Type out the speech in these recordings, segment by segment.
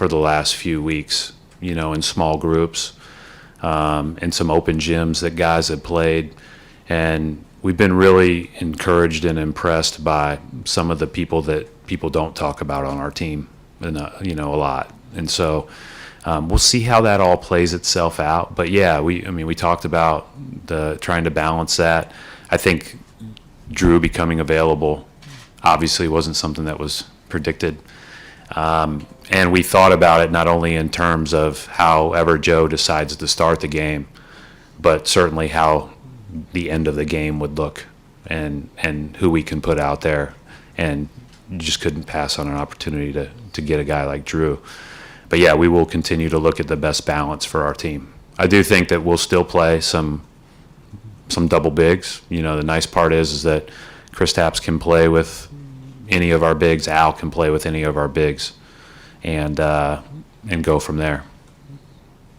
for the last few weeks, in small groups, and some open gyms that guys have played. And we've been really encouraged and impressed by some of the people that people don't talk about on our team, and a lot. And so we'll see how that all plays itself out. But yeah, we talked about trying to balance that. I think Jrue becoming available obviously wasn't something that was predicted. And we thought about it not only in terms of however Joe decides to start the game, but certainly how the end of the game would look and who we can put out there. And you just couldn't pass on an opportunity to get a guy like Jrue. But yeah, we will continue to look at the best balance for our team. I do think that we'll still play some double bigs. The nice part is that Kristaps can play with any of our bigs. Al can play with any of our bigs, and go from there.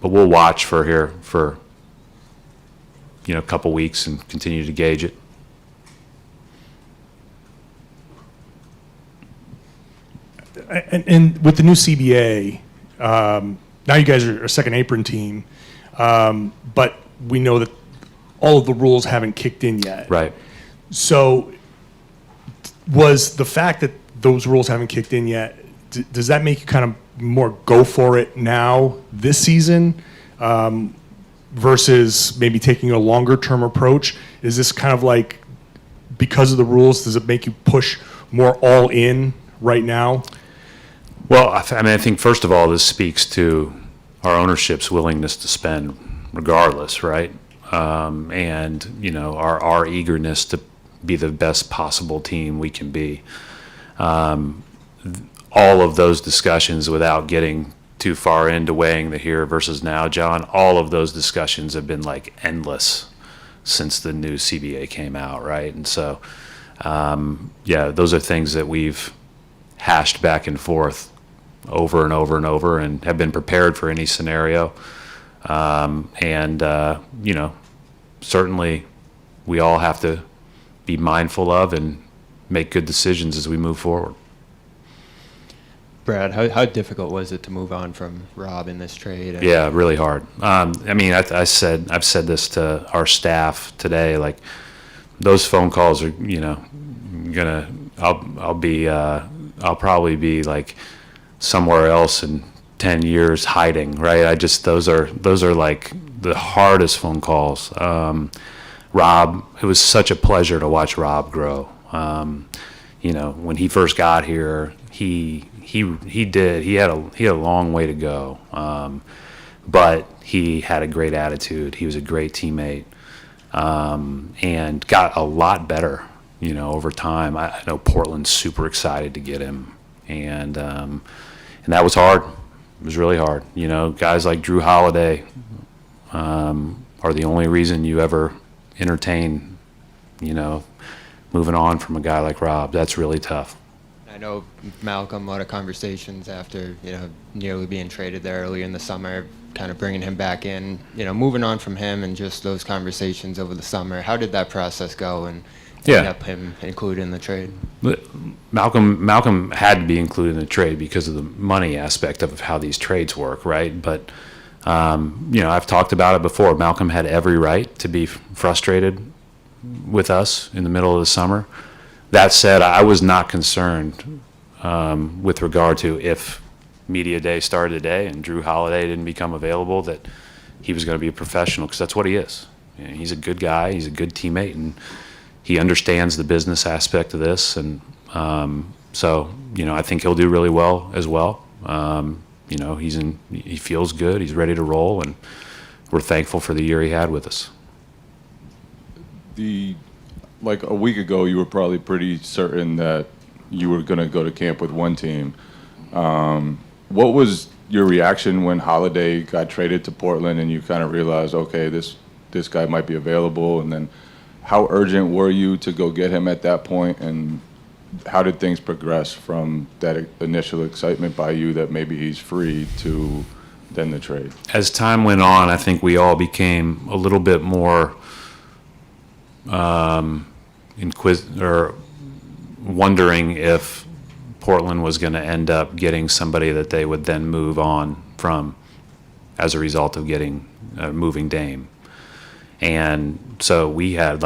But we'll watch for a couple weeks and continue to gauge it. And with the new CBA, now you guys are a second apron team, but we know that all of the rules haven't kicked in yet. Right. So was the fact that those rules haven't kicked in yet, does that make you kind of more go for it now this season versus maybe taking a longer term approach? Is this kind of like, because of the rules, does it make you push more all in right now? Well, I think first of all, this speaks to our ownership's willingness to spend regardless, right? And our eagerness to be the best possible team we can be. All of those discussions, without getting too far into weighing the here versus now, John, all of those discussions have been like endless since the new CBA came out, right? And so, those are things that we've hashed back and forth over and over and over, and have been prepared for any scenario. Certainly we all have to be mindful of and make good decisions as we move forward. Brad, how difficult was it to move on from Rob in this trade? Yeah, really hard. I've said this to our staff today. Like, those phone calls are, I'll probably be like somewhere else in 10 years hiding, right? Those are like the hardest phone calls. Rob, it was such a pleasure to watch Rob grow. When he first got here, he had a long way to go. But he had a great attitude. He was a great teammate, and got a lot better, over time. I know Portland's super excited to get him, and that was hard. It was really hard. Guys like Jrue Holiday are the only reason you ever entertain, moving on from a guy like Rob. That's really tough. I know, Malcolm, a lot of conversations after, nearly being traded there earlier in the summer, kind of bringing him back in, moving on from him, and just those conversations over the summer. How did that process go, and end up him included in the trade? Malcolm had to be included in the trade because of the money aspect of how these trades work, right? But I've talked about it before. Malcolm had every right to be frustrated with us in the middle of the summer. That said, I was not concerned with regard to if Media Day started today and Jrue Holiday didn't become available, that he was going to be a professional, because that's what he is. He's a good guy. He's a good teammate, and he understands the business aspect of this. And so, I think he'll do really well as well. He feels good. He's ready to roll, and we're thankful for the year he had with us. Like a week ago, you were probably pretty certain that you were going to go to camp with one team. What was your reaction when Holiday got traded to Portland and you kind of realized, okay, this guy might be available? And then how urgent were you to go get him at that point? And how did things progress from that initial excitement by you that maybe he's free to then the trade? As time went on, I think we all became a little bit more wondering if Portland was going to end up getting somebody that they would then move on from as a result of getting moving Dame. And so we had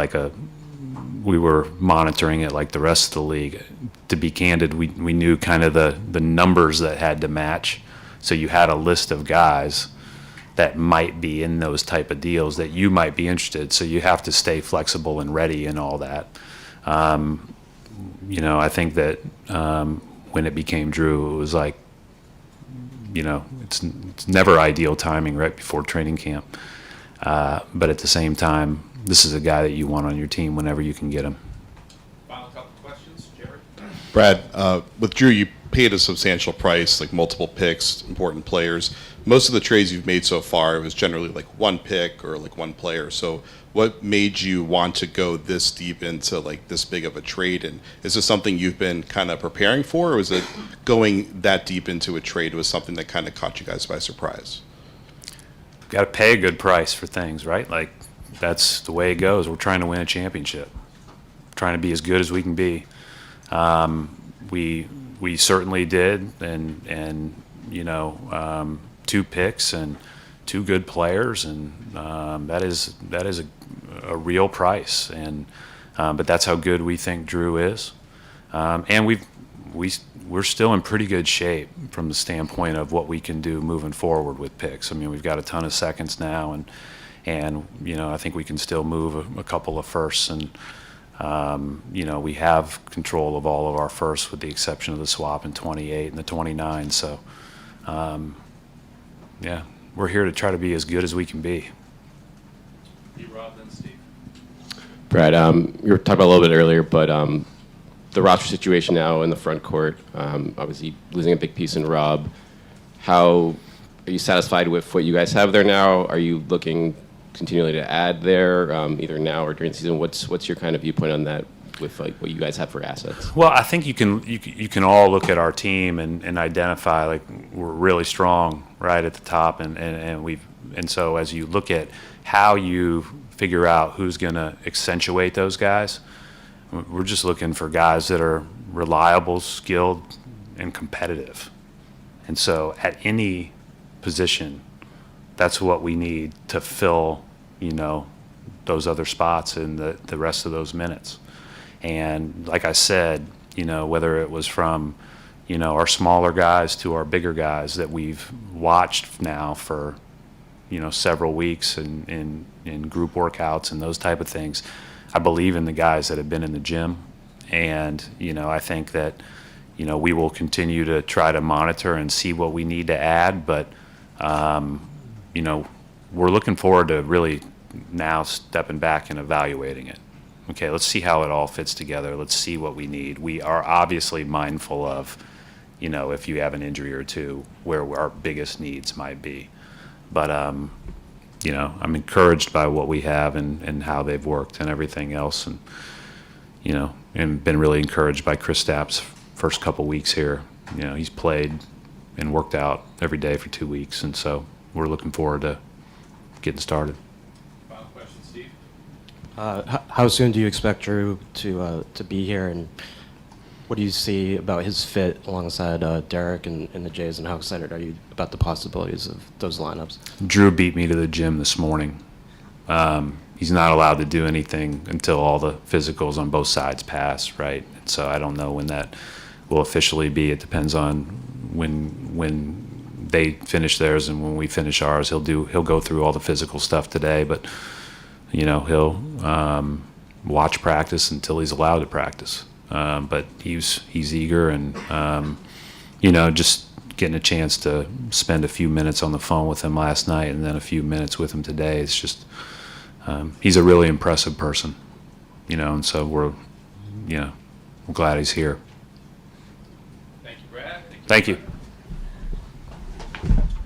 we were monitoring it like the rest of the league. To be candid, we knew kind of the numbers that had to match. So you had a list of guys that might be in those type of deals that you might be interested. So you have to stay flexible and ready and all that. I think that when it became Jrue, it was like, it's never ideal timing right before training camp. But at the same time, this is a guy that you want on your team whenever you can get him. Final couple questions, Jared? Brad, with Jrue, you paid a substantial price, like multiple picks, important players. Most of the trades you've made so far, it was generally like one pick or like one player. So what made you want to go this deep into like this big of a trade? And is this something you've been kind of preparing for, or was it going that deep into a trade was something that kind of caught you guys by surprise? Got to pay a good price for things, right? Like, that's the way it goes. We're trying to win a championship, trying to be as good as we can be. We certainly did, and 2 picks and 2 good players, and that is a real price. And but that's how good we think Jrue is, and we're still in pretty good shape from the standpoint of what we can do moving forward with picks. I mean, we've got a ton of seconds now, and I think we can still move a couple of firsts, and we have control of all of our firsts with the exception of the swap in 28 and the 29. So, we're here to try to be as good as we can be. Rob, then Steve. Brad, you were talking about a little bit earlier, but the roster situation now in the front court, obviously losing a big piece in Rob. How are you satisfied with what you guys have there now? Are you looking continually to add there, either now or during the season? What's your kind of viewpoint on that with like what you guys have for assets? Well, I think you can all look at our team and identify like we're really strong right at the top, and so as you look at how you figure out who's going to accentuate those guys, we're just looking for guys that are reliable, skilled, and competitive. And so at any position, that's what we need to fill, those other spots in the rest of those minutes. And like I said, whether it was from, our smaller guys to our bigger guys that we've watched now for, several weeks in group workouts and those type of things, I believe in the guys that have been in the gym. And, I think that, we will continue to try to monitor and see what we need to add. But, we're looking forward to really now stepping back and evaluating it. Okay, let's see how it all fits together. Let's see what we need. We are obviously mindful of, if you have an injury or two, where our biggest needs might be. But, I'm encouraged by what we have and how they've worked and everything else. And, and been really encouraged by Chris Stapp's first couple weeks here. He's played and worked out every day for 2 weeks. And so we're looking forward to getting started. Final question, Steve. How soon do you expect Jrue to be here, and what do you see about his fit alongside Derek and the Jays, and how excited are you about the possibilities of those lineups? Jrue beat me to the gym this morning. He's not allowed to do anything until all the physicals on both sides pass, right? And so I don't know when that will officially be. It depends on when they finish theirs and when we finish ours. He'll go through all the physical stuff today, but he'll watch practice until he's allowed to practice. But he's eager, and just getting a chance to spend a few minutes on the phone with him last night and then a few minutes with him today. It's just he's a really impressive person, and so we're glad he's here. Thank you, Brad. Thank you.